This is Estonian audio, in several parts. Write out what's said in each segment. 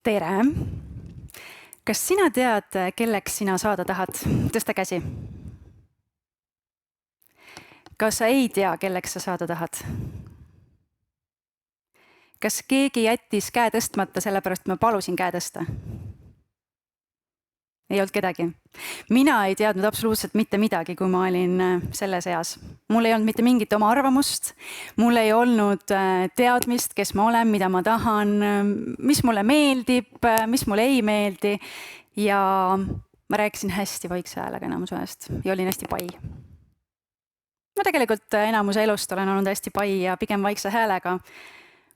Tere! Kas sina tead, kelleks sina saada tahad? Tõsta käsi. Kas sa ei tea, kelleks sa saada tahad? Kas keegi jättis käe tõstmata, sellepärast ma palusin käe tõsta? Ei olnud kedagi. Mina ei teadnud absoluutselt mitte midagi, kui ma olin selles eas. Mul ei olnud mitte mingit oma arvamust. Mul ei olnud teadmist, kes ma olen, mida ma tahan, mis mulle meeldib, mis mulle ei meeldi. Ja ma rääkisin hästi vaikse häälega enamuse ajast ja olin hästi pai. Ma tegelikult enamuse elust olen olnud hästi pai ja pigem vaikse häälega,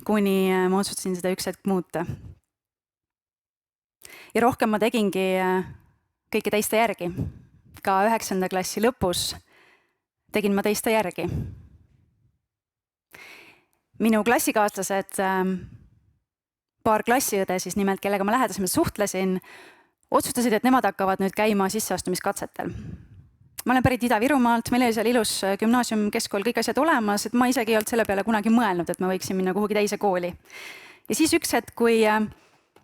kuni ma otsustasin seda üks hetk muuta. Ja rohkem ma tegingi kõike teiste järgi. Ka 9. klassi lõpus tegin ma teiste järgi. Minu klassikaaslased, paar klassiõde siis nimelt, kellega ma lähedasemalt suhtlesin, otsustasid, et nemad hakkavad nüüd käima sisseastumiskatsetel. Ma olen pärit Ida-Virumaalt, meil oli seal ilus gümnaasium, keskkool, kõik asjad olemas, et ma isegi ei olnud selle peale kunagi mõelnud, et ma võiksin minna kuhugi teise kooli. Ja siis üks hetk, kui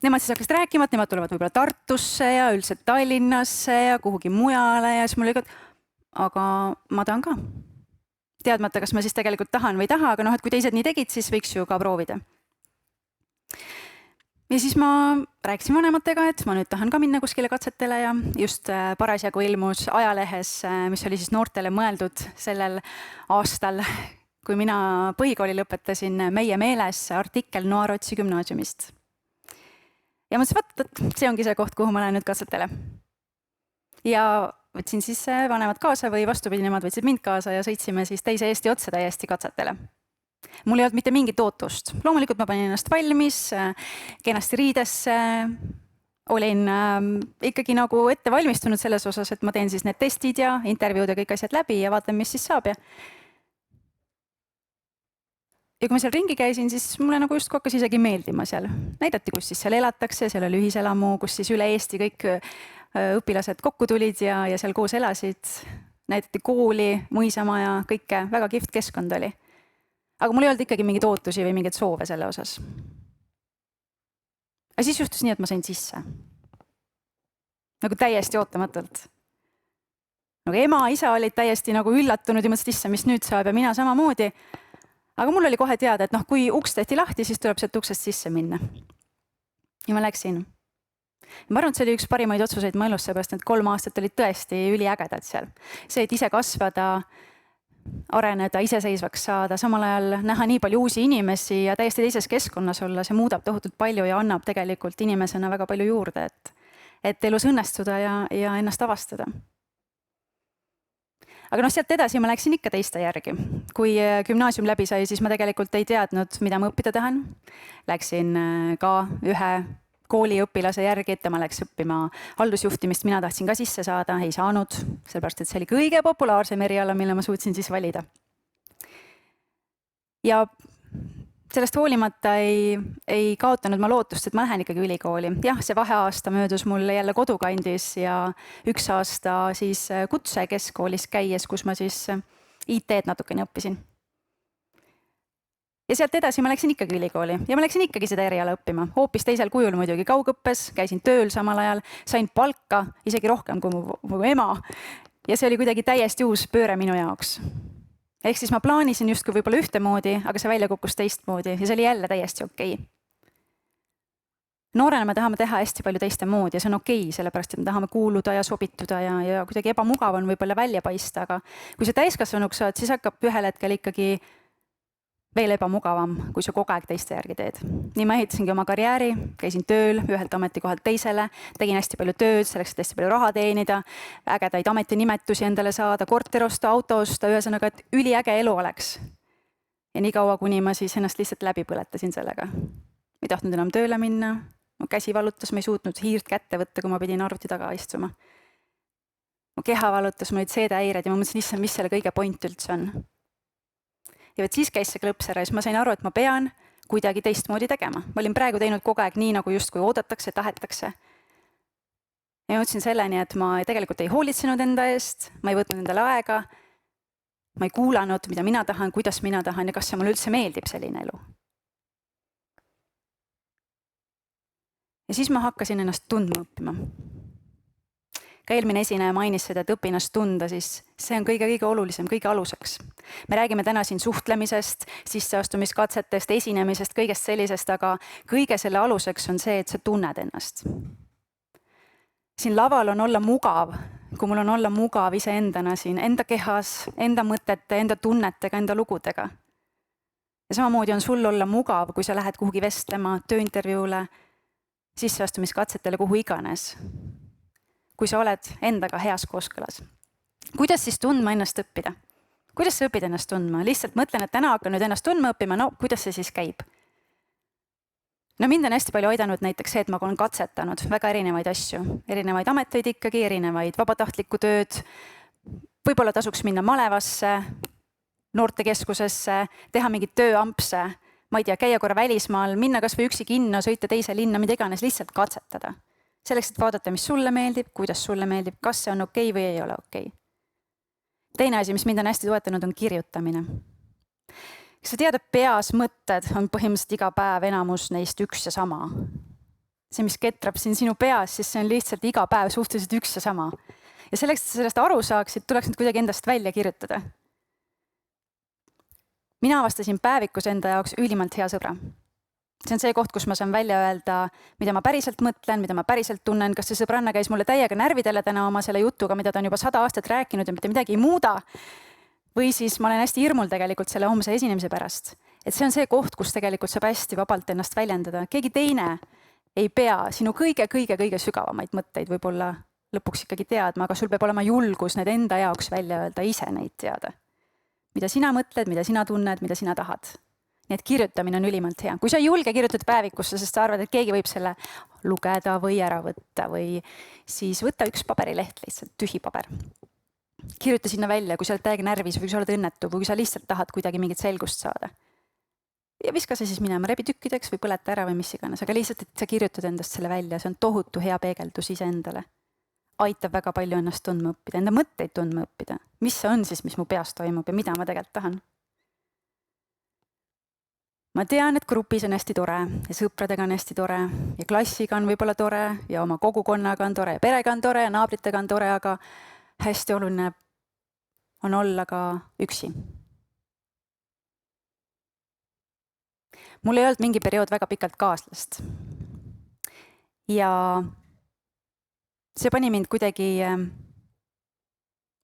nemad siis hakkasid rääkima, et nemad tulevad võib-olla Tartusse ja üldiselt Tallinnasse ja kuhugi mujale ja siis mul oli, aga ma tahan ka. Teadmata, kas ma siis tegelikult tahan või ei taha, aga et kui teised nii tegid, siis võiks ju ka proovida. Ja siis ma rääkisin vanematega, et ma nüüd tahan ka minna kuskile katsetele ja just parasjagu ilmus ajalehes, mis oli siis noortele mõeldud sellel aastal, kui mina põhikooli lõpetasin, Meie meeles artikkel Noarotsi gümnaasiumist. Ja ma mõtlesin, et see ongi see koht, kuhu ma lähen nüüd katsetele. Ja võtsin siis vanemad kaasa või vastupidi, nemad võtsid mind kaasa ja sõitsime siis teise Eesti otsa täiesti katsetele. Mul ei olnud mitte mingit ootust. Loomulikult ma panin ennast valmis, kenasti riidesse, olin ikkagi nagu ette valmistunud selles osas, et ma teen siis need testid ja intervjuud ja kõik asjad läbi ja vaatan, mis siis saab. Ja kui ma seal ringi käisin, siis mulle nagu just hakkas isegi meeldima seal. Näidati, kus siis seal elatakse, seal oli ühiselamu, kus siis üle Eesti kõik õpilased kokku tulid ja seal koos elasid. Näidati kooli, mõisamaja, kõike, väga kihvt keskkond oli. Aga mul ei olnud ikkagi mingeid ootusi või mingeid soove selle osas. Ja siis juhtus nii, et ma sain sisse. Nagu täiesti ootamatult. Nagu ema, isa olid täiesti nagu üllatunud ja mõtlesid, issa, mis nüüd saab ja mina samamoodi. Aga mul oli kohe teada, et kui uks tehti lahti, siis tuleb sealt uksest sisse minna. Ja ma läksin. Ma arvan, et see oli üks parimaid otsuseid mu elus, seepärast need 3 aastat olid tõesti üliägedad seal. See, et ise kasvada, areneda, iseseisvaks saada, samal ajal näha nii palju uusi inimesi ja täiesti teises keskkonnas olla, see muudab tohutult palju ja annab tegelikult inimesena väga palju juurde, et elus õnnestuda ja ennast avastada. Aga sealt edasi ma läksin ikka teiste järgi. Kui gümnaasium läbi sai, siis ma tegelikult ei teadnud, mida ma õppida tahan. Läksin ka ühe kooliõpilase järgi, et tema läks õppima haldusjuhtimist, mina tahtsin ka sisse saada, ei saanud, sellepärast, et see oli kõige populaarsem eriala, mille ma suutsin siis valida. Ja sellest hoolimata ei kaotanud ma lootust, et ma lähen ikkagi ülikooli. Jah, see vaheaasta möödus mul jälle kodukandis ja 1 aasta siis kutsekeskkoolis käies, kus ma siis IT-d natukene õppisin. Ja sealt edasi ma läksin ikkagi ülikooli ja ma läksin ikkagi seda eriala õppima. Hoopis teisel kujul muidugi kaugõppes, käisin tööl samal ajal, sain palka isegi rohkem kui mu ema. Ja see oli kuidagi täiesti uus pööre minu jaoks. Ehk siis ma plaanisin justkui võib-olla ühtemoodi, aga see välja kukkus teistmoodi ja see oli jälle täiesti okei. Noorena me tahame teha hästi palju teiste moodi ja see on okei, sellepärast, et me tahame kuuluda ja sobituda ja kuidagi ebamugav on võib-olla välja paista, aga kui sa täiskasvanuks saad, siis hakkab ühel hetkel ikkagi veel ebamugavam, kui sa kogu aeg teiste järgi teed. Nii ma ehitasingi oma karjääri, käisin tööl ühelt ametikohalt teisele, tegin hästi palju tööd, selleks, et hästi palju raha teenida, ägedaid ametinimetusi endale saada, korter osta, auto osta, ühesõnaga, et üliäge elu oleks. Ja nii kaua, kuni ma siis ennast lihtsalt läbi põletasin sellega. Ma ei tahtnud enam tööle minna, mu käsi valutas, ma ei suutnud hiirt kätte võtta, kui ma pidin arvuti taga istuma. Mu keha valutas, mul olid seedehäired ja ma mõtlesin, issand, mis selle kõige point üldse on. Ja siis käis see klõps ära ja siis ma sain aru, et ma pean kuidagi teistmoodi tegema. Ma olin praegu teinud kogu aeg nii, nagu justkui oodatakse, tahetakse. Ja jõudsin selleni, et ma tegelikult ei hoolitsenud enda eest, ma ei võtnud endale aega, ma ei kuulanud, mida mina tahan, kuidas mina tahan ja kas see mulle üldse meeldib selline elu. Ja siis ma hakkasin ennast tundma õppima. Ka eelmine esineja mainis seda, et õpi ennast tunda, siis see on kõige olulisem, kõige aluseks. Me räägime täna siin suhtlemisest, sisseastumiskatsetest, esinemisest, kõigest sellisest, aga kõige selle aluseks on see, et sa tunned ennast. Siin laval on olla mugav, kui mul on olla mugav iseendana siin, enda kehas, enda mõtete, enda tunnetega, enda lugudega. Ja samamoodi on sul olla mugav, kui sa lähed kuhugi vestlema, tööintervjuule, sisseastumiskatsetele, kuhu iganes. Kui sa oled endaga heas kooskõlas. Kuidas siis tundma ennast õppida? Kuidas sa õpid ennast tundma? Lihtsalt mõtlen, et täna hakkan nüüd ennast tundma õppima, no kuidas see siis käib? No mind on hästi palju aidanud näiteks see, et ma olen katsetanud väga erinevaid asju, erinevaid ameteid ikkagi, erinevaid vabatahtlikku tööd. Võib-olla tasuks minna malevasse, noortekeskusesse, teha mingit tööampse, ma ei tea, käia korra välismaal, minna kas või üksi kinno, sõita teise linna, mida iganes, lihtsalt katsetada. Selleks, et vaadata, mis sulle meeldib, kuidas sulle meeldib, kas see on okei või ei ole okei. Teine asi, mis mind on hästi toetanud, on kirjutamine. Kas sa tead, et peas mõtted on põhimõtteliselt iga päev enamus neist üks ja sama. See, mis ketrab siin sinu peas, siis see on lihtsalt iga päev suhteliselt üks ja sama. Ja selleks, et sellest aru saaksid, tuleks nüüd kuidagi endast välja kirjutada. Mina avastasin päevikus enda jaoks ülimalt hea sõbra. See on see koht, kus ma saan välja öelda, mida ma päriselt mõtlen, mida ma päriselt tunnen, kas see sõbranna käis mulle täiega närvidele täna oma selle jutuga, mida ta on juba 100 aastat rääkinud ja mitte midagi ei muuda. Või siis ma olen hästi hirmul tegelikult selle homse esinemise pärast. Et see on see koht, kus tegelikult saab hästi vabalt ennast väljendada. Keegi teine ei pea sinu kõige sügavamaid mõtteid võib-olla lõpuks ikkagi teadma, aga sul peab olema julgus need enda jaoks välja öelda, ise neid teada. Mida sina mõtled, mida sina tunned, mida sina tahad. Nii et kirjutamine on ülimalt hea. Kui sa ei julge kirjutada päevikusse, sest sa arvad, et keegi võib selle lugeda või ära võtta või siis võtta üks paberileht, lihtsalt tühi paber. Kirjuta sinna välja, kui sa oled täiega närvis või kui sa oled õnnetu või kui sa lihtsalt tahad kuidagi mingit selgust saada. Ja viska see siis minema, rebi tükkideks või põleta ära või mis iganes, aga lihtsalt, et sa kirjutad endast selle välja, see on tohutu hea peegeldus iseendale. Aitab väga palju ennast tundma õppida, enda mõtteid tundma õppida. Mis see on siis, mis mu peas toimub ja mida ma tegelikult tahan? Ma tean, et grupis on hästi tore ja sõpradega on hästi tore ja klassiga on võib-olla tore ja oma kogukonnaga on tore ja perega on tore ja naabritega on tore, aga hästi oluline on olla ka üksi. Mul ei olnud mingi periood väga pikalt kaaslast. Ja see pani mind kuidagi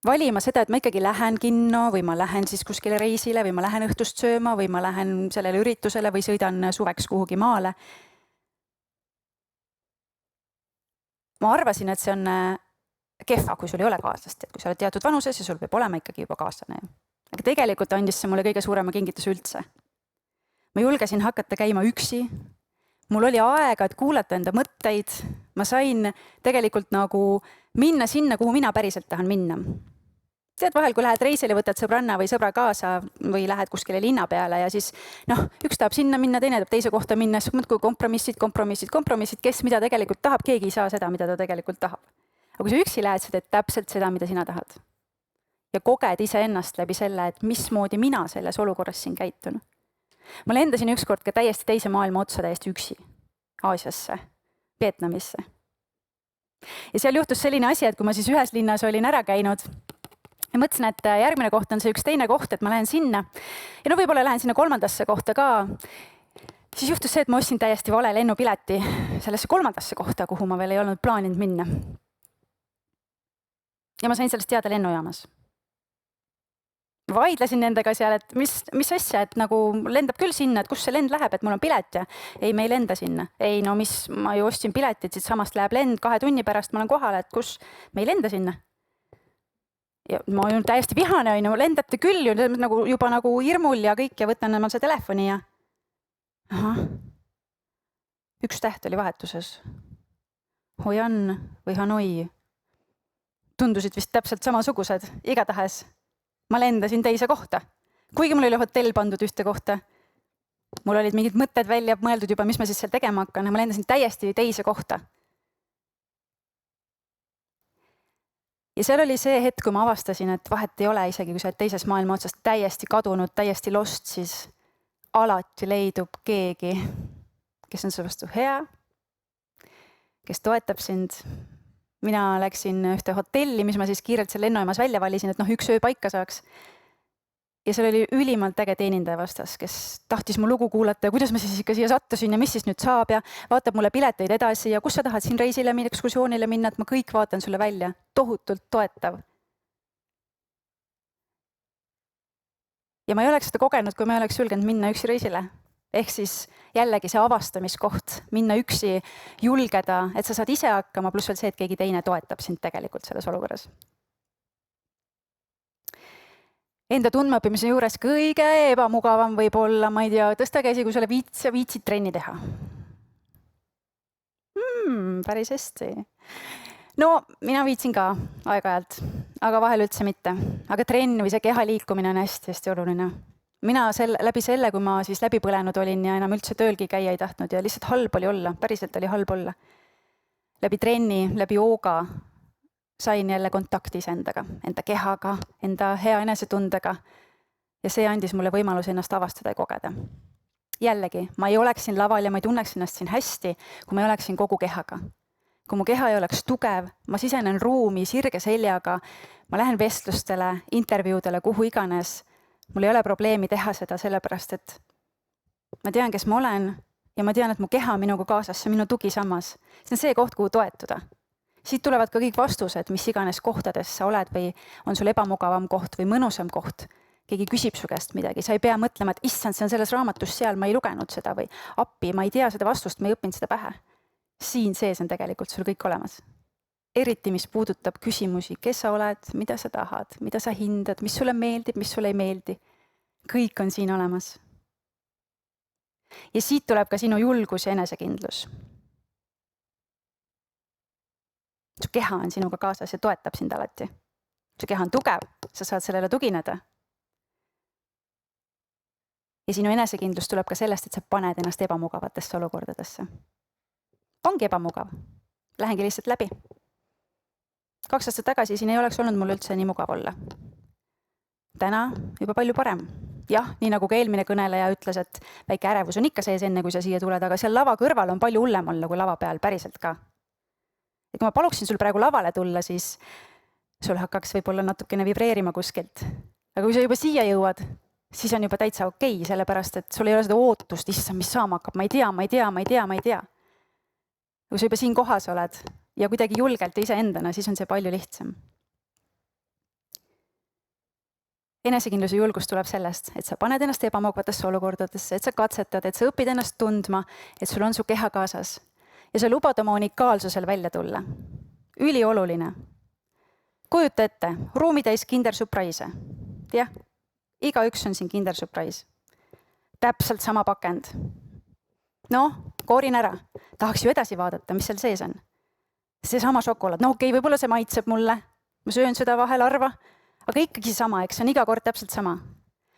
valima seda, et ma ikkagi lähen kinno või ma lähen siis kuskile reisile või ma lähen õhtust sööma või ma lähen sellele üritusele või sõidan suveks kuhugi maale. Ma arvasin, et see on kehva, kui sul ei ole kaaslast, et kui sa oled teatud vanuses ja sul peab olema ikkagi juba kaaslane. Aga tegelikult andis see mulle kõige suurema kingituse üldse. Ma julgesin hakata käima üksi. Mul oli aega, et kuulata enda mõtteid. Ma sain tegelikult nagu minna sinna, kuhu mina päriselt tahan minna. Tead vahel, kui lähed reisile, võtad sõbranna või sõbra kaasa või lähed kuskile linna peale ja siis üks tahab sinna minna, teine tahab teise kohta minna, siis mõtled, kui kompromissid, kes mida tegelikult tahab, keegi ei saa seda, mida ta tegelikult tahab. Aga kui sa üksi lähed, sa teed täpselt seda, mida sina tahad. Ja koged iseennast läbi selle, et mismoodi mina selles olukorras siin käitun. Ma lendasin ükskord ka täiesti teise maailma otsa täiesti üksi. Aasiasse, Vietnamisse. Ja seal juhtus selline asi, et kui ma siis ühes linnas olin ära käinud ja mõtlesin, et järgmine koht on see üks teine koht, et ma lähen sinna. Ja võib-olla lähen sinna kolmandasse kohta ka. Siis juhtus see, et ma ostsin täiesti vale lennupileti sellesse kolmandasse kohta, kuhu ma veel ei olnud plaaninud minna. Ja ma sain sellest teada lennujaamas. Vaidlesin nendega seal, et mis asja, et nagu lendab küll sinna, et kus see lend läheb, et mul on pilet ja ei, me ei lenda sinna. Ei, no ma ju ostsin piletit, siit samast läheb lend 2 tunni pärast, ma olen kohal, et kus me ei lenda sinna. Ja ma olen täiesti vihane, lendate küll ju nagu, juba nagu hirmul ja kõik ja võtan see telefoni ja üks täht oli vahetuses. Hoi An või Hanoi tundusid vist täpselt samasugused, igatahes. Ma lendasin teise kohta. Kuigi mul oli hotell pandud ühte kohta, mul olid mingid mõtted välja mõeldud juba, mis ma siis seal tegema hakkan. Ma lendasin täiesti teise kohta. Ja seal oli see hetk, kui ma avastasin, et vahet ei ole isegi, kui sa oled teises maailma otsast täiesti kadunud, täiesti lost, siis alati leidub keegi, kes on su vastu hea, kes toetab sind. Mina läksin ühte hotelli, mis ma siis kiirelt seal lennujaamas välja valisin, et üks öö paika saaks. Ja seal oli ülimalt äge teenindaja vastas, kes tahtis mu lugu kuulata ja kuidas ma siis ikka siia sattusin ja mis siis nüüd saab ja vaatab mulle pileteid edasi ja kus sa tahad siin reisile minna, ekskursioonile minna, et ma kõik vaatan sulle välja. Tohutult toetav. Ja ma ei oleks seda kogenud, kui ma ei oleks julgenud minna üksi reisile. Ehk siis jällegi see avastamiskoht, minna üksi, julgeda, et sa saad ise hakkama, pluss veel see, et keegi teine toetab sind tegelikult selles olukorras. Enda tundmaõppimise juures kõige ebamugavam võib olla, ma ei tea, tõsta käsi, kui sulle viitsid trenni teha. Päris hästi. No, mina viitsin ka aeg-ajalt, aga vahel üldse mitte. Aga trenn või see keha liikumine on hästi-hästi oluline. Mina läbi selle, kui ma siis läbi põlenud olin ja enam üldse töölgi käia ei tahtnud ja lihtsalt halb oli olla, päriselt oli halb olla. Läbi trenni, läbi jooga sain jälle kontakti iseendaga, enda kehaga, enda hea enesetundega ja see andis mulle võimaluse ennast avastada ja kogeda. Jällegi, ma ei oleks siin laval ja ma ei tunneks ennast siin hästi, kui ma ei oleks siin kogu kehaga. Kui mu keha ei oleks tugev, ma sisenen ruumi sirge seljaga, ma lähen vestlustele, intervjuudele, kuhu iganes. Mul ei ole probleemi teha seda sellepärast, et ma tean, kes ma olen ja ma tean, et mu keha on minuga kaasas, see on minu tugisammas. See on see koht, kuhu toetuda. Siit tulevad ka kõik vastused, mis iganes kohtades sa oled või on sul ebamugavam koht või mõnusam koht. Keegi küsib su käest midagi, sa ei pea mõtlema, et issand, see on selles raamatus seal, ma ei lugenud seda või appi, ma ei tea seda vastust, ma ei õppinud seda pähe. Siin sees on tegelikult sul kõik olemas. Eriti, mis puudutab küsimusi, kes sa oled, mida sa tahad, mida sa hindad, mis sulle meeldib, mis sulle ei meeldi. Kõik on siin olemas. Ja siit tuleb ka sinu julgus ja enesekindlus. Su keha on sinuga kaasas ja toetab sind alati. Su keha on tugev, sa saad sellele tugineda. Ja sinu enesekindlus tuleb ka sellest, et sa paned ennast ebamugavatesse olukordadesse. Ongi ebamugav. Lähengi lihtsalt läbi. 2 aastat tagasi siin ei oleks olnud mul üldse nii mugav olla. Täna juba palju parem. Jah, nii nagu ka eelmine kõneleja ütles, et väike ärevus on ikka sees enne, kui sa siia tuled, aga seal lava kõrval on palju hullem olla kui lava peal päriselt ka. Ja kui ma paluksin sul praegu lavale tulla, siis sul hakkaks võib-olla natukene vibreerima kuskilt. Aga kui sa juba siia jõuad, siis on juba täitsa okei, sellepärast et sul ei ole seda ootust, issand, mis saama hakkab, ma ei tea. Kui sa juba siin kohas oled ja kuidagi julgelt iseendana, siis on see palju lihtsam. Enesekindluse julgus tuleb sellest, et sa paned ennast ebamugavatesse olukordadesse, et sa katsetad, et sa õpid ennast tundma, et sul on su keha kaasas ja sa lubad oma unikaalsusel välja tulla. Ülioluline. Kujuta ette, ruumi täis Kinder Surprise. Jah, igaüks on siin Kinder Surprise. Täpselt sama pakend. Koorin ära. Tahaks ju edasi vaadata, mis seal sees on. See sama šokolaad. Okei, võib-olla see maitseb mulle. Ma söön seda vahel harva, aga ikkagi sama, eks on iga kord täpselt sama.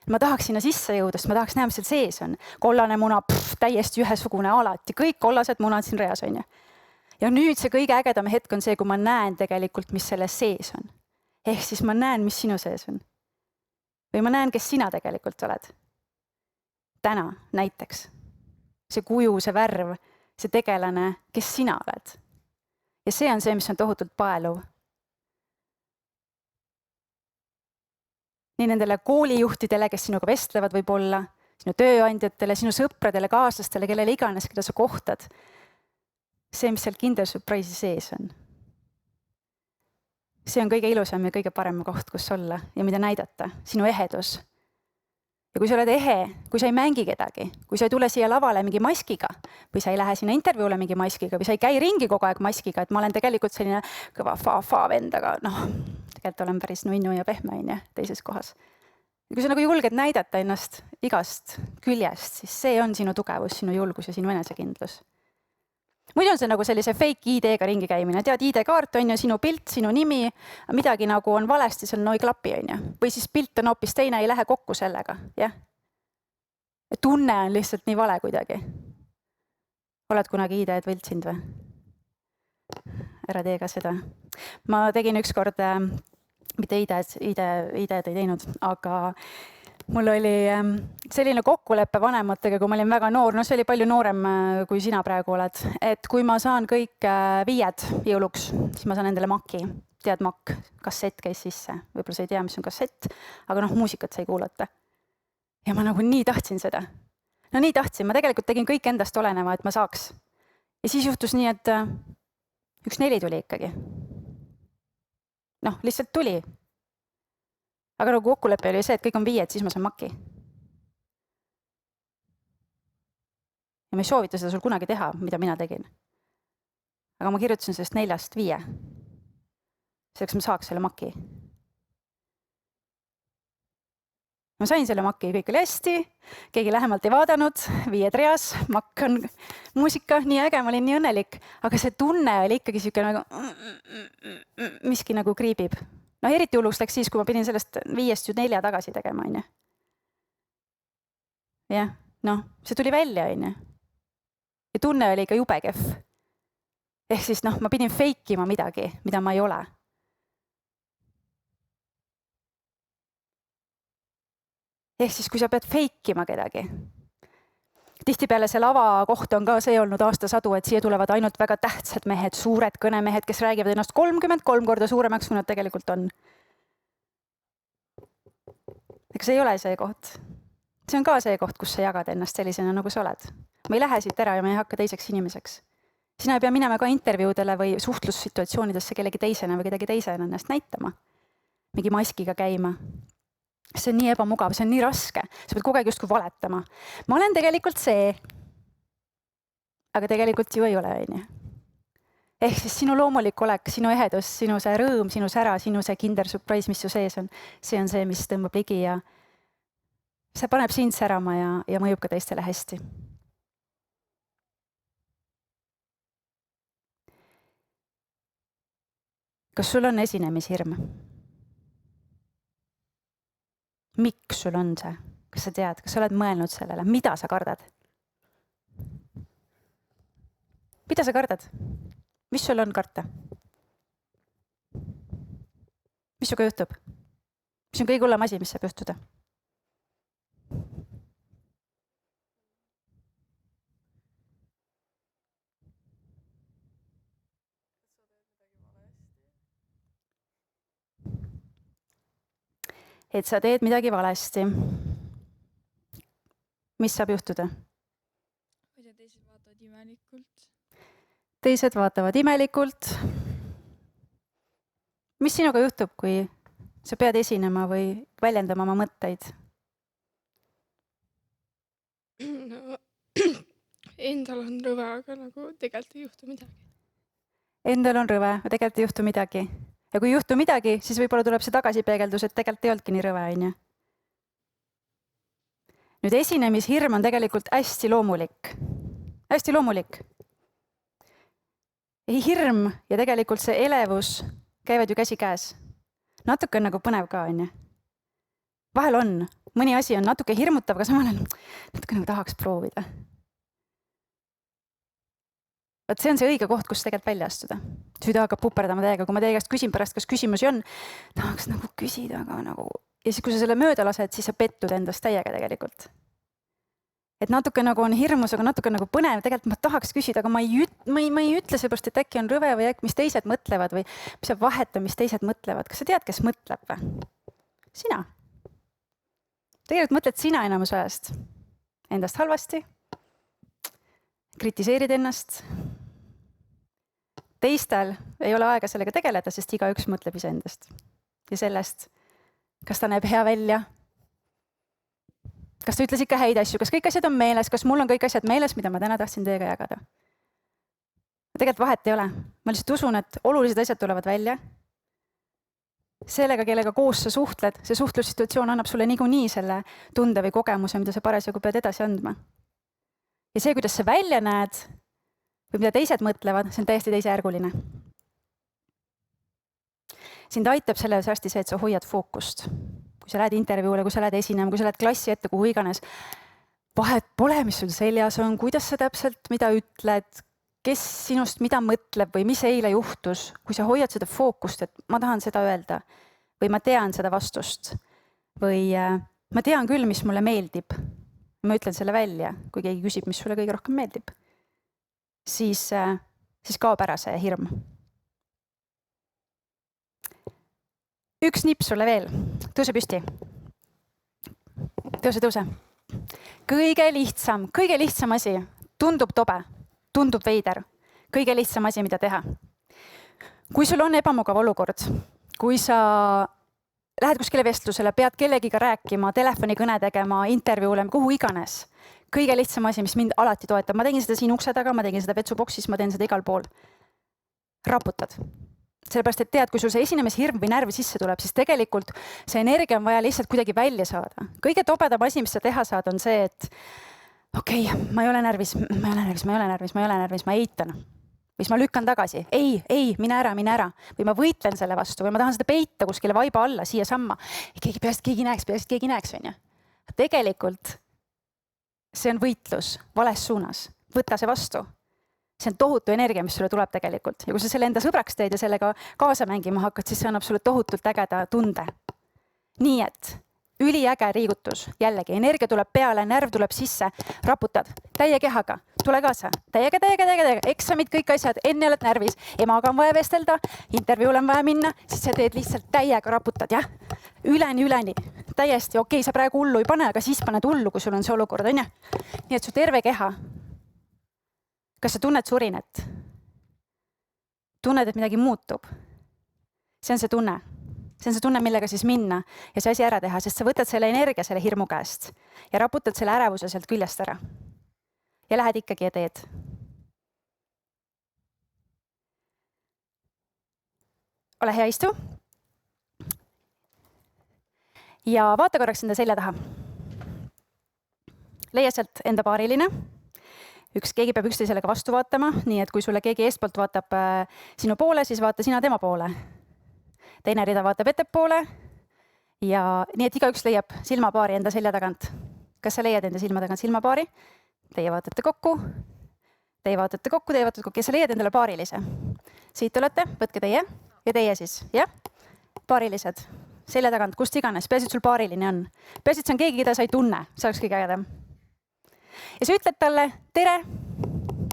Ma tahaks sinna sisse jõuda, sest ma tahaks näha, mis seal sees on. Kollane muna, täiesti ühesugune alati. Kõik kollased munad siin reas on. Ja nüüd see kõige ägedam hetk on see, kui ma näen tegelikult, mis selles sees on. Ehk siis ma näen, mis sinu sees on. Või ma näen, kes sina tegelikult oled. Täna näiteks. See kuju, see värv, see tegelane, kes sina oled. Ja see on see, mis on tohutult paeluv. Nii nendele koolijuhtidele, kes sinuga vestlevad võib-olla, sinu tööandjatele, sinu sõpradele, kaaslastele, kellele iganes, keda sa kohtad. See, mis seal Kinder Surprise'i sees on. See on kõige ilusam ja kõige parem koht, kus olla ja mida näidata, sinu ehedus. Ja kui sa oled ehe, kui sa ei mängi kedagi, kui sa ei tule siia lavale mingi maskiga või sa ei lähe sinna intervjuule mingi maskiga või sa ei käi ringi kogu aeg maskiga, et ma olen tegelikult selline kõva fa-vend, aga tegelikult olen päris nunnu ja pehme teises kohas. Ja kui sa nagu julged näidata ennast igast küljest, siis see on sinu tugevus, sinu julgus ja sinu enesekindlus. Muidu on see nagu sellise fake ID-ga ringi käimine. Tead, ID-kaart on ju sinu pilt, sinu nimi, midagi nagu on valesti, seal ei klapi on ju. Või siis pilt on hoopis teine, ei lähe kokku sellega. Ja tunne on lihtsalt nii vale kuidagi. Oled kunagi ID-d võltsinud või? Ära tee ka seda. Ma tegin ükskord, mitte ID-d ei teinud, aga mul oli selline kokkulepe vanematega, kui ma olin väga noor, no see oli palju noorem, kui sina praegu oled, et kui ma saan kõik 5 jõuluks, siis ma saan endale Maci. Tead, Mac, kassett käis sisse, võib-olla sa ei tea, mis on kassett, aga noh, muusikat sai kuulata. Ja ma nagu nii tahtsin seda. No nii tahtsin, ma tegelikult tegin kõik endast oleneva, et ma saaks. Ja siis juhtus nii, et 1 4 tuli ikkagi. Noh, lihtsalt tuli. Aga nagu kokkulepe oli see, et kõik on 5, siis ma saan Maci. Ja ma ei soovita seda sul kunagi teha, mida mina tegin. Aga ma kirjutasin sellest 4-st 5. Selleks ma saaks selle Maci. Ma sain selle Maci, kõik oli hästi, keegi lähemalt ei vaadanud, 5 reas, Mac on muusika, nii äge, ma olin nii õnnelik, aga see tunne oli ikkagi siuke nagu miski nagu kriibib. No eriti hulluks läks siis, kui ma pidin sellest 5-st 4 tagasi tegema, on ju. Jah, noh, see tuli välja, on ju. Ja tunne oli ikka jube kehv. Ehk siis noh, ma pidin feikima midagi, mida ma ei ole. Ehk siis, kui sa pead feikima kedagi. Tihtipeale see lavakoht on ka see olnud aastasadu, et siia tulevad ainult väga tähtsad mehed, suured kõnemehed, kes räägivad ennast 33 korda suuremaks, kui nad tegelikult on. Ega see ei ole see koht. See on ka see koht, kus sa jagad ennast sellisena, nagu sa oled. Ma ei lähe siit ära ja ma ei hakka teiseks inimeseks. Sina ei pea minema ka intervjuudele või suhtlussituatsioonidesse kellegi teisena või kedagi teisena ennast näitama. Mingi maskiga käima. See on nii ebamugav, see on nii raske. Sa pead kogu aeg justkui valetama. Ma olen tegelikult see, aga tegelikult ju ei ole, on ju. Ehk siis sinu loomulik olek, sinu ehedus, sinu see rõõm, sinu sära, sinu see kinder surprise, mis su sees on, see on see, mis tõmbab ligi ja see paneb sind särama ja mõjub ka teistele hästi. Kas sul on esinemishirm? Miks sul on see? Kas sa tead, kas sa oled mõelnud sellele? Mida sa kardad? Mida sa kardad? Mis sul on karta? Mis suga juhtub? Mis on kõige hullem asi, mis saab juhtuda? Et sa teed midagi valesti. Mis saab juhtuda? Teised vaatavad imelikult. Teised vaatavad imelikult. Mis sinuga juhtub, kui sa pead esinema või väljendama oma mõtteid? No, endal on rõve, aga nagu tegelikult ei juhtu midagi. Endal on rõve, aga tegelikult ei juhtu midagi. Ja kui ei juhtu midagi, siis võib-olla tuleb see tagasipeegeldus, et tegelikult ei olnudki nii rõve, on ju. Nüüd esinemishirm on tegelikult hästi loomulik. Hästi loomulik. Hirm ja tegelikult see elevus käivad ju käsi käes. Natuke on nagu põnev ka, on ju. Vahel on. Mõni asi on natuke hirmutav, aga samal on natuke nagu tahaks proovida. Vaat see on see õige koht, kus tegelikult välja astuda. Süda hakkab puperdama täiega, kui ma teie käest küsin pärast, kas küsimusi on, tahaks nagu küsida, aga nagu... Ja siis, kui sa selle mööda lased, siis sa pettud endast täiega tegelikult. Et natuke nagu on hirmus, aga natuke nagu põnev. Tegelikult ma tahaks küsida, aga ma ei ütle seepärast, et äkki on rõve või äkki, mis teised mõtlevad või mis saab vahetada, mis teised mõtlevad. Kas sa tead, kes mõtleb või? Sina. Tegelikult mõtled sina enamus ajast. Endast halvasti. Kritiseerid ennast. Teistel ei ole aega sellega tegeleda, sest igaüks mõtleb iseendast. Ja sellest, kas ta näeb hea välja, kas ta ütles ikka häid asju, kas kõik asjad on meeles, kas mul on kõik asjad meeles, mida ma täna tahtsin teiega jagada. Tegelikult vahet ei ole. Ma lihtsalt usun, et olulised asjad tulevad välja. Sellega, kellega koos sa suhtled, see suhtlussituatsioon annab sulle niikuinii selle tunde või kogemuse, mida sa parasjagu pead edasi andma. Ja see, kuidas sa välja näed, või mida teised mõtlevad, see on täiesti teisejärguline. Sind aitab selles hästi see, et sa hoiad fookust. Kui sa lähed intervjuule, kui sa lähed esinema, kui sa lähed klassi ette, kuhu iganes. Vahet pole, mis sul seljas on, kuidas sa täpselt mida ütled, kes sinust mida mõtleb või mis eile juhtus. Kui sa hoiad seda fookust, et ma tahan seda öelda või ma tean seda vastust või ma tean küll, mis mulle meeldib. ma ütlen selle välja, kui keegi küsib, mis sulle kõige rohkem meeldib, siis kaob ära see hirm. Üks nipp sulle veel, tõuse püsti. Tõuse. Kõige lihtsam asi, tundub tobe, tundub veider, kõige lihtsam asi, mida teha. Kui sul on ebamugav olukord, kui sa lähed kuskile vestlusele, pead kellegiga rääkima, telefonikõne tegema, intervjuule, kuhu iganes. Kõige lihtsam asi, mis mind alati toetab. Ma tegin seda siin ukse taga, ma tegin seda vetsuboksis, ma teen seda igal pool. Raputad. Sellepärast, et tead, kui sul see esinemishirm või närv sisse tuleb, siis tegelikult see energia on vaja lihtsalt kuidagi välja saada. Kõige tobedam asi, mis sa teha saad, on see, et okei, ma ei ole närvis, ma eitan. Või siis ma lükkan tagasi. Ei, mine ära. Või ma võitlen selle vastu või ma tahan seda peita kuskile vaiba alla, siia samma. Keegi näeks. Tegelikult see on võitlus vales suunas. Võta see vastu. See on tohutu energia, mis sulle tuleb tegelikult. Ja kui sa selle enda sõbraks teed ja sellega kaasa mängima hakkad, siis see annab sulle tohutult ägeda tunde. Nii et üliäge liigutus. Jällegi, energia tuleb peale, närv tuleb sisse, raputad täie kehaga. Tule kaasa. Täiega. Eksamid, kõik asjad, enne oled närvis. Emaga on vaja vestelda, intervjuule on vaja minna, siis sa teed lihtsalt täiega raputad, jah? Üleni. Täiesti okei, sa praegu hullu ei pane, aga siis paned hullu, kui sul on see olukord, on ja? Nii et su terve keha. Kas sa tunned surinet? Tunned, et midagi muutub? See on see tunne. See on see tunne, millega siis minna ja see asi ära teha, sest sa võtad selle energia selle hirmu käest ja raputad selle ärevuse sealt küljest ära. Ja lähed ikkagi ja teed. Ole hea, istu. Ja vaata korraks enda selja taha. Leia sealt enda paariline. Keegi peab üksteiselega vastu vaatama, nii et kui sulle keegi eestpoolt vaatab sinu poole, siis vaata sina tema poole. Teine rida vaatab ettepoole ja nii, et igaüks leiab silmapaari enda selja tagant. Kas sa leiad enda silma tagant silmapaari? Teie vaatate kokku ja sa leiad endale paarilise. Siit olete, võtke teie ja teie siis, jah? Paarilised, selja tagant, kust iganes, peaasi, et sul paariline on. Peaasi, et see on keegi, keda sa ei tunne, see oleks kõige ägedam. Ja sa ütled talle, tere,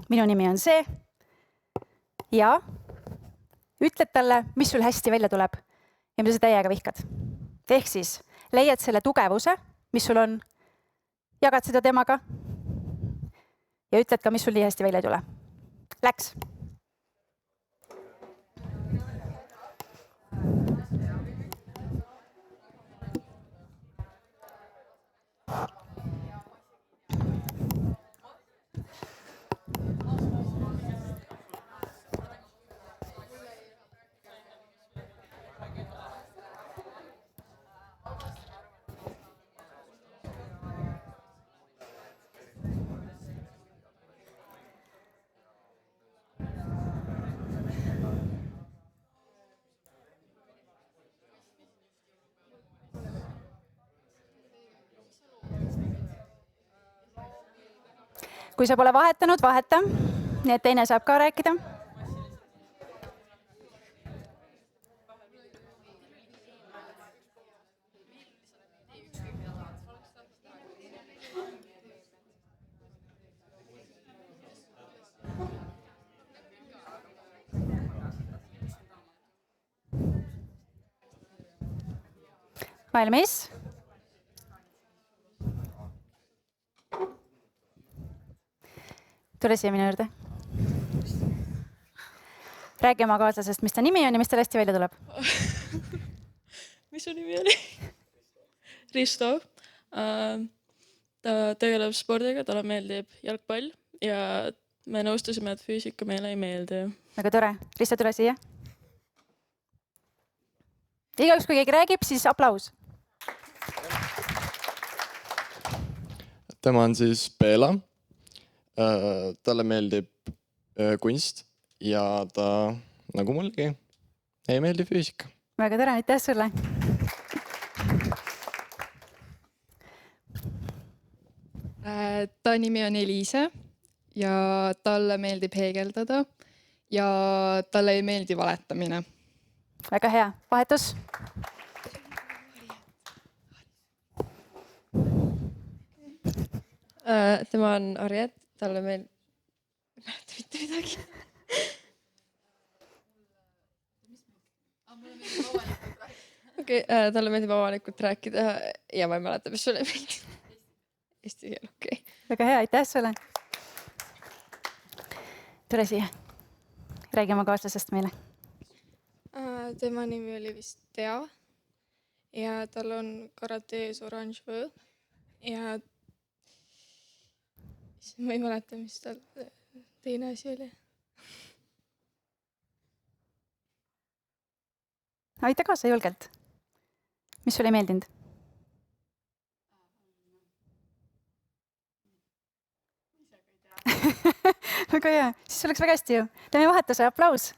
minu nimi on see ja ütled talle, mis sul hästi välja tuleb ja mida sa täiega vihkad. Ehk siis leiad selle tugevuse, mis sul on, jagad seda temaga ja ütled ka, mis sul nii hästi välja ei tule. Läks. Kui sa pole vahetanud, vaheta, nii et teine saab ka rääkida. Valmis? Tule siia minu juurde. Räägi oma kaaslasest, mis ta nimi on ja mis tal hästi välja tuleb. Mis su nimi oli? Risto. Ta tegeleb spordiga, talle meeldib jalgpall ja me nõustusime, et füüsika meile ei meeldi. Väga tore. Risto, tule siia. Igaüks, kui keegi räägib, siis aplaus. Tema on siis Peela. Talle meeldib kunst ja ta, nagu mullegi, ei meeldi füüsika. Väga tore, aitäh sulle. Ta nimi on Eliise ja talle meeldib heegeldada ja talle ei meeldi valetamine. Väga hea. Vahetus. Tema on Ariet, talle ei mäleta mitte midagi. Okei, talle meeldib avalikult rääkida ja ma ei mäleta, mis sulle meeldib. Eesti keel, okei. Väga hea, aitäh sulle. Tule siia. Räägi oma kaaslasest meile. Tema nimi oli vist Tea ja tal on karatees oranž V ja ma ei mäleta, mis tal teine asi oli. Aita kaasa julgelt. Mis sulle ei meeldinud? Väga hea, siis oleks väga hästi ju. Teeme vahetuse, aplaus.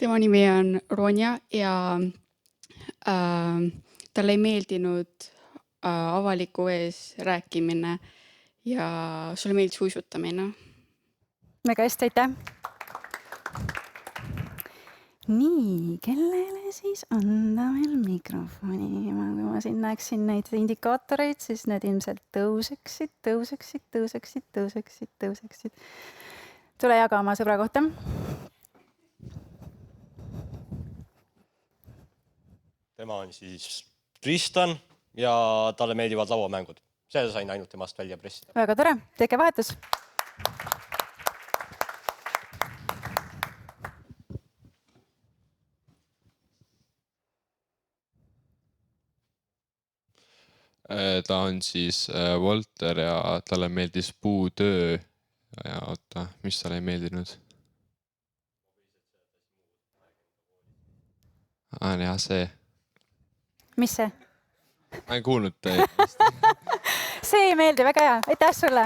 Tema nimi on Ronja ja talle ei meeldinud avaliku ees rääkimine ja sulle meeldis suisutamine. Väga hästi, aitäh. Nii, kellele siis anda veel mikrofoni? Kui ma siin näeksin neid indikaatoreid, siis need ilmselt tõuseksid. Tule jaga oma sõbra kohta. Tema on siis Tristan ja talle meeldivad lauamängud. Seda sain ainult temast välja pressida. Väga tore, teege vahetus. Ta on siis Volter ja talle meeldis puutöö ja oota, mis talle ei meeldinud? Jah, see. Mis see? Ma ei kuulnud See ei meeldi, väga hea, aitäh sulle.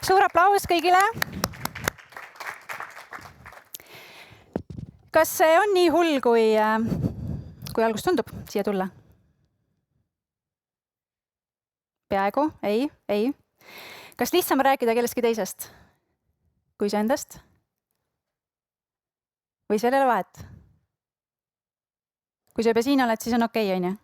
Suur aplaus kõigile. Kas see on nii hull, kui algust tundub siia tulla? Peaaegu, ei. Kas lihtsam rääkida kellestki teisest kui see endast? Või sellele vahet? Kui sa juba siin oled, siis on okei, on ju?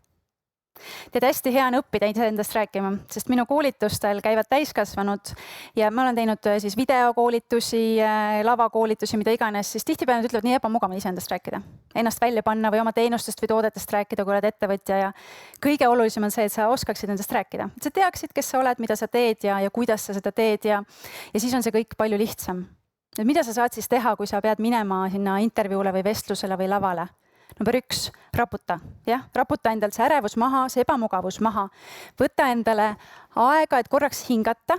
Tead, hästi hea on õppida endast rääkima, sest minu koolitustel käivad täiskasvanud ja ma olen teinud siis videokoolitusi, lavakoolitusi, mida iganes, siis tihtipeale nad ütlevad nii ebamugav iseendast rääkida. Ennast välja panna või oma teenustest või toodetest rääkida, kui oled ettevõtja ja kõige olulisem on see, et sa oskaksid endast rääkida. Et sa teaksid, kes sa oled, mida sa teed ja kuidas sa seda teed ja siis on see kõik palju lihtsam. Et mida sa saad siis teha, kui sa pead minema sinna intervjuule või vestlusele või lavale? Number 1, raputa. Raputa endalt see ärevus maha, see ebamugavus maha. Võta endale aega, et korraks hingata.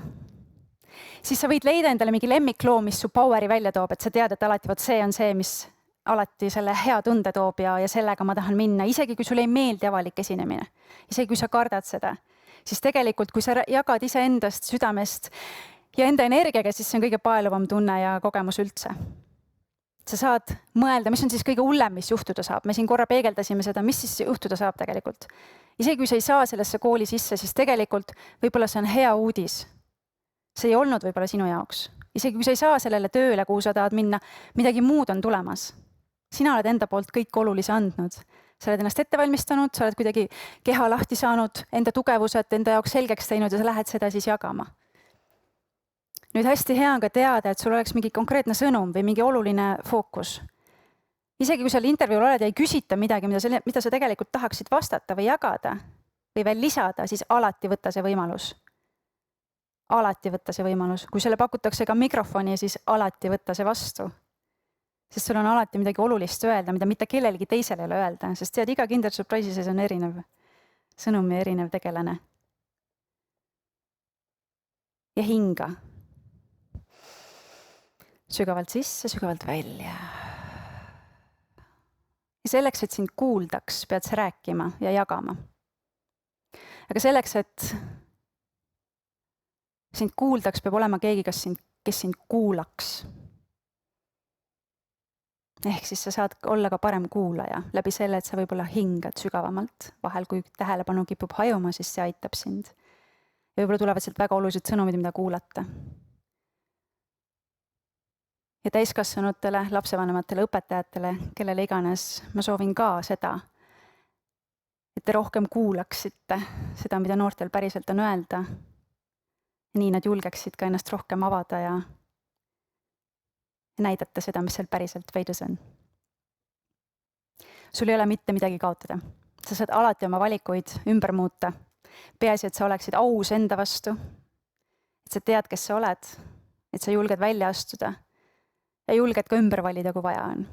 Siis sa võid leida endale mingi lemmikloom, mis su poweri välja toob, et sa tead, et alati see on see, mis alati selle hea tunde toob ja sellega ma tahan minna. Isegi kui sulle ei meeldi avalik esinemine, isegi kui sa kardad seda, siis tegelikult, kui sa jagad iseendast südamest ja enda energiaga, siis see on kõige paeluvam tunne ja kogemus üldse. Sa saad mõelda, mis on siis kõige hullem, mis juhtuda saab. Me siin korra peegeldasime seda, mis siis juhtuda saab tegelikult. Isegi kui sa ei saa sellesse kooli sisse, siis tegelikult võib-olla see on hea uudis. See ei olnud võib-olla sinu jaoks. Isegi kui sa ei saa sellele tööle, kuhu sa tahad minna, midagi muud on tulemas. Sina oled enda poolt kõik olulise andnud. Sa oled ennast ette valmistanud, sa oled kuidagi keha lahti saanud, enda tugevused enda jaoks selgeks teinud ja sa lähed seda siis jagama. Nüüd hästi hea on ka teada, et sul oleks mingi konkreetne sõnum või mingi oluline fookus. Isegi kui seal intervjuul oled ja ei küsita midagi, mida sa tegelikult tahaksid vastata või jagada või veel lisada, siis alati võtta see võimalus. Alati võtta see võimalus. Kui selle pakutakse ka mikrofoni, siis alati võtta see vastu. Sest sul on alati midagi olulist öelda, mida mitte kellelegi teisele ei ole öelda, sest tead, iga Kinder Surprises on erinev sõnum ja erinev tegelane. Ja hinga. Sügavalt sisse, sügavalt välja. Ja selleks, et sind kuuldaks, pead sa rääkima ja jagama. Aga selleks, et sind kuuldaks, peab olema keegi, kes sind kuulaks. Ehk siis sa saad olla ka parem kuulaja läbi selle, et sa võib-olla hingad sügavamalt. Vahel, kui tähelepanu kipub hajuma, siis see aitab sind. Ja võib-olla tulevad sealt väga olulised sõnumid, mida kuulata. Ja täiskasvanutele, lapsevanematele, õpetajatele, kellele iganes, ma soovin ka seda, et te rohkem kuulaksite seda, mida noortel päriselt on öelda. Nii nad julgeksid ka ennast rohkem avada ja näidata seda, mis seal päriselt veidus on. Sul ei ole mitte midagi kaotada. Sa saad alati oma valikuid ümber muuta. Peaasi, et sa oleksid aus enda vastu. Et sa tead, kes sa oled. Et sa julged välja astuda. Ja julged ka ümber valida, kui vaja on.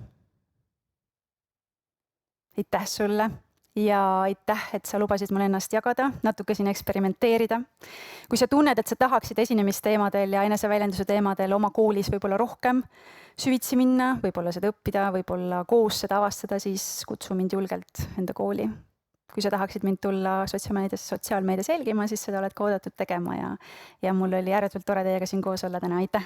Aitäh sulle. Ja aitäh, et sa lubasid mul ennast jagada, natuke siin eksperimenteerida. Kui sa tunned, et sa tahaksid esinemisteemadel ja eneseväljenduse teemadel oma koolis võib-olla rohkem süvitsi minna, võib-olla seda õppida, võib-olla koos seda avastada, siis kutsu mind julgelt enda kooli. Kui sa tahaksid mind tulla sotsiaalmeedias jälgima, siis seda oled ka oodatud tegema ja mul oli ääretult tore teiega siin koos olla täna. Aitäh!